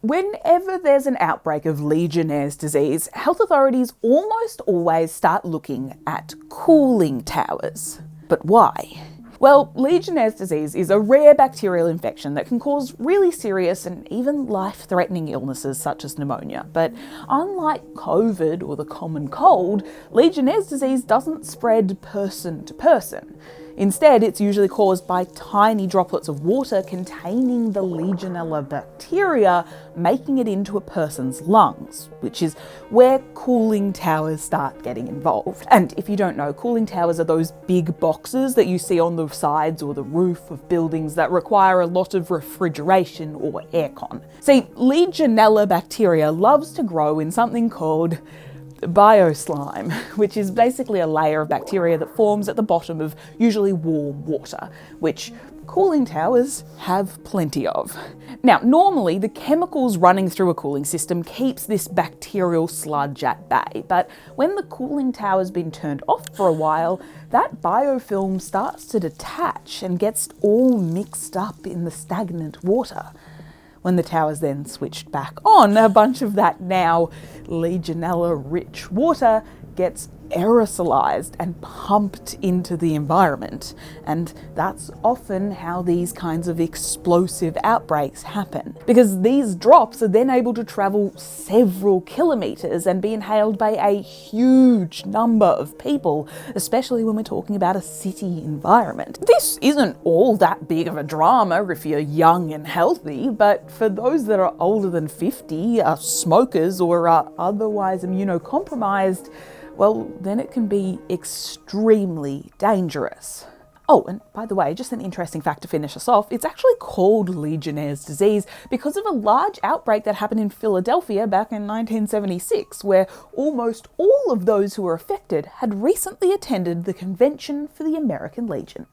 Whenever there's an outbreak of legionnaires disease, health authorities almost always start looking at cooling towers. But why? Well, legionnaires disease is a rare bacterial infection that can cause really serious and even life-threatening illnesses such as pneumonia. But unlike COVID or the common cold, legionnaires disease doesn't spread person to person. Instead, it's usually caused by tiny droplets of water containing the legionella bacteria, making it into a person's lungs, which is where cooling towers start getting involved. And if you don't know, cooling towers are those big boxes that you see on the sides or the roof of buildings that require a lot of refrigeration or aircon. See, legionella bacteria loves to grow in something called bioslime, which is basically a layer of bacteria that forms at the bottom of usually warm water, which cooling towers have plenty of. Now, normally the chemicals running through a cooling system keeps this bacterial sludge at bay, but when the cooling tower's been turned off for a while, that biofilm starts to detach and gets all mixed up in the stagnant water. When the tower's then switched back on, a bunch of that now legionella-rich water gets aerosolized and pumped into the environment. And that's often how these kinds of explosive outbreaks happen, because these drops are then able to travel several kilometers and be inhaled by a huge number of people, especially when we're talking about a city environment. This isn't all that big of a drama if you're young and healthy, but for those that are older than 50, are smokers, or are otherwise immunocompromised, well, then it can be extremely dangerous. Oh, and by the way, just an interesting fact to finish us off, it's actually called Legionnaire's disease because of a large outbreak that happened in Philadelphia back in 1976, where almost all of those who were affected had recently attended the convention for the American Legion.